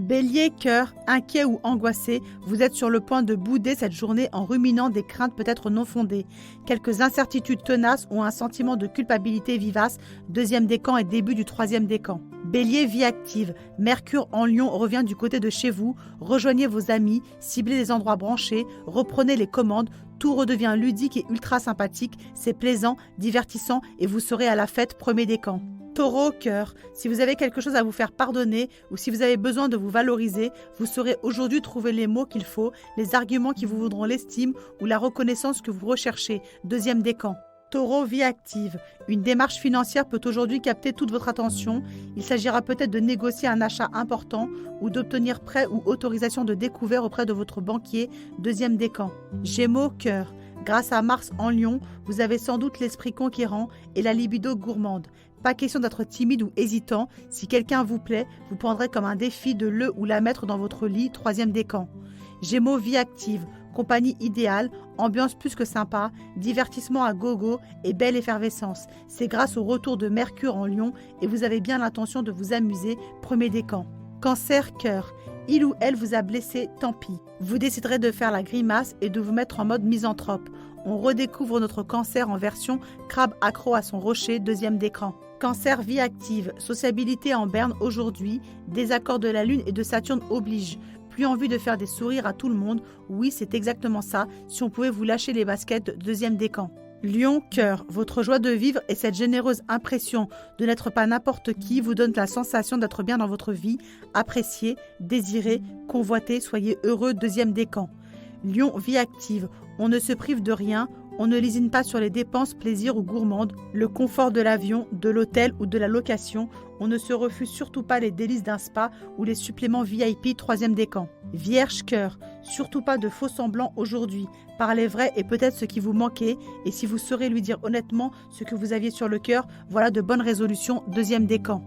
Bélier, cœur, inquiet ou angoissé, vous êtes sur le point de bouder cette journée en ruminant des craintes peut-être non fondées. Quelques incertitudes tenaces ou un sentiment de culpabilité vivace, deuxième décan et début du troisième décan. Bélier, vie active, Mercure en Lion revient du côté de chez vous, rejoignez vos amis, ciblez les endroits branchés, reprenez les commandes, tout redevient ludique et ultra sympathique, c'est plaisant, divertissant et vous serez à la fête premier décan. Taureau, cœur, si vous avez quelque chose à vous faire pardonner ou si vous avez besoin de vous valoriser, vous saurez aujourd'hui trouver les mots qu'il faut, les arguments qui vous voudront l'estime ou la reconnaissance que vous recherchez, deuxième décan. Taureau, vie active. Une démarche financière peut aujourd'hui capter toute votre attention. Il s'agira peut-être de négocier un achat important ou d'obtenir prêt ou autorisation de découvert auprès de votre banquier, deuxième décan. Gémeaux, cœur. Grâce à Mars en Lion, vous avez sans doute l'esprit conquérant et la libido gourmande. Pas question d'être timide ou hésitant. Si quelqu'un vous plaît, vous prendrez comme un défi de le ou la mettre dans votre lit, troisième décan. Gémeaux, vie active. Compagnie idéale, ambiance plus que sympa, divertissement à gogo et belle effervescence. C'est grâce au retour de Mercure en Lion et vous avez bien l'intention de vous amuser, premier décan. Cancer, cœur. Il ou elle vous a blessé, tant pis. Vous déciderez de faire la grimace et de vous mettre en mode misanthrope. On redécouvre notre cancer en version crabe accro à son rocher, deuxième décan. Cancer, vie active, sociabilité en berne aujourd'hui, désaccord de la Lune et de Saturne oblige. Plus envie de faire des sourires à tout le monde, oui c'est exactement ça, si on pouvait vous lâcher les baskets, deuxième décan. Lion, cœur, votre joie de vivre et cette généreuse impression de n'être pas n'importe qui vous donne la sensation d'être bien dans votre vie, apprécié, désiré, convoité, soyez heureux, deuxième décan. Lion, vie active, on ne se prive de rien, on ne lésine pas sur les dépenses, plaisirs ou gourmandes, le confort de l'avion, de l'hôtel ou de la location, on ne se refuse surtout pas les délices d'un spa ou les suppléments VIP, troisième décan. Vierge, cœur, surtout pas de faux semblants aujourd'hui, parlez vrai et peut-être ce qui vous manquait, et si vous saurez lui dire honnêtement ce que vous aviez sur le cœur, voilà de bonnes résolutions, deuxième décan.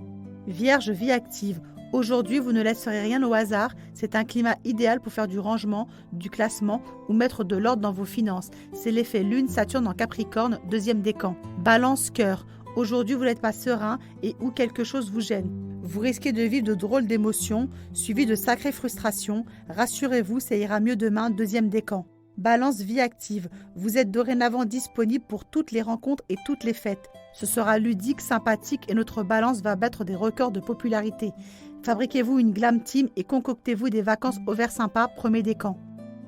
Vierge, vie active. Aujourd'hui, vous ne laisserez rien au hasard, c'est un climat idéal pour faire du rangement, du classement ou mettre de l'ordre dans vos finances. C'est l'effet Lune, Saturne en Capricorne, deuxième décan. Balance, cœur. Aujourd'hui, vous n'êtes pas serein et ou quelque chose vous gêne. Vous risquez de vivre de drôles d'émotions, suivies de sacrées frustrations. Rassurez-vous, ça ira mieux demain, deuxième décan. Balance, vie active. Vous êtes dorénavant disponible pour toutes les rencontres et toutes les fêtes. Ce sera ludique, sympathique et notre balance va battre des records de popularité. Fabriquez-vous une glam team et concoctez-vous des vacances au vert sympa, premier décan.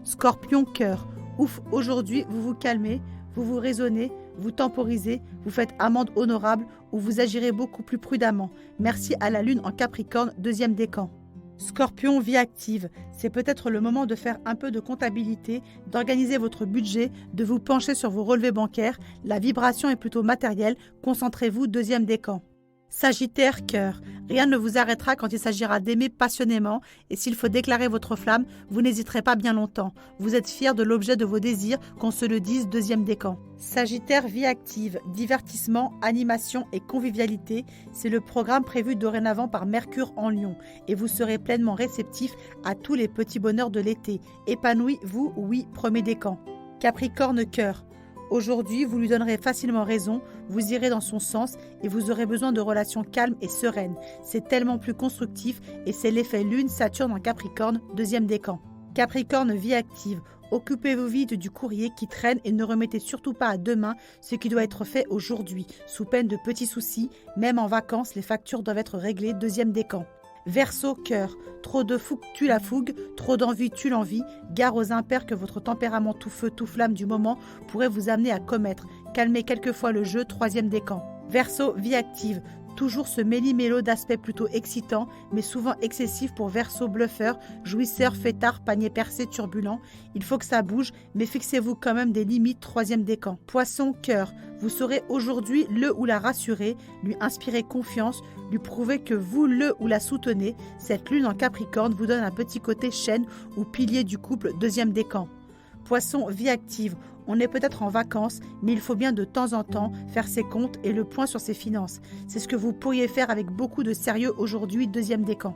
Scorpion, cœur. Ouf, aujourd'hui, vous vous calmez, vous vous raisonnez, vous temporisez, vous faites amende honorable ou vous agirez beaucoup plus prudemment. Merci à la Lune en Capricorne, deuxième décan. Scorpion, vie active. C'est peut-être le moment de faire un peu de comptabilité, d'organiser votre budget, de vous pencher sur vos relevés bancaires. La vibration est plutôt matérielle. Concentrez-vous, deuxième décan. Sagittaire, cœur. Rien ne vous arrêtera quand il s'agira d'aimer passionnément et s'il faut déclarer votre flamme, vous n'hésiterez pas bien longtemps. Vous êtes fier de l'objet de vos désirs, qu'on se le dise, deuxième décan. Sagittaire, vie active, divertissement, animation et convivialité, c'est le programme prévu dorénavant par Mercure en Lion et vous serez pleinement réceptif à tous les petits bonheurs de l'été. Épanoui, vous, oui, premier décan. Capricorne, cœur. Aujourd'hui, vous lui donnerez facilement raison, vous irez dans son sens et vous aurez besoin de relations calmes et sereines. C'est tellement plus constructif et c'est l'effet Lune, Saturne en Capricorne, deuxième décan. Capricorne, vie active. Occupez-vous vite du courrier qui traîne et ne remettez surtout pas à demain ce qui doit être fait aujourd'hui. Sous peine de petits soucis, même en vacances, les factures doivent être réglées, deuxième décan. Verseau, cœur. Trop de fougue tue la fougue, trop d'envie tue l'envie. Gare aux impairs que votre tempérament tout feu, tout flamme du moment pourrait vous amener à commettre. Calmez quelquefois le jeu, troisième décan. Verseau, vie active. Toujours ce méli-mélo d'aspect plutôt excitant, mais souvent excessif pour Verseau bluffeur, jouisseur, fêtard, panier percé, turbulent. Il faut que ça bouge, mais fixez-vous quand même des limites, troisième décan. Poisson, cœur. Vous saurez aujourd'hui le ou la rassurer, lui inspirer confiance, lui prouver que vous le ou la soutenez. Cette lune en Capricorne vous donne un petit côté chaîne ou pilier du couple, deuxième décan. Poisson, vie active. On est peut-être en vacances, mais il faut bien de temps en temps faire ses comptes et le point sur ses finances. C'est ce que vous pourriez faire avec beaucoup de sérieux aujourd'hui, deuxième décan.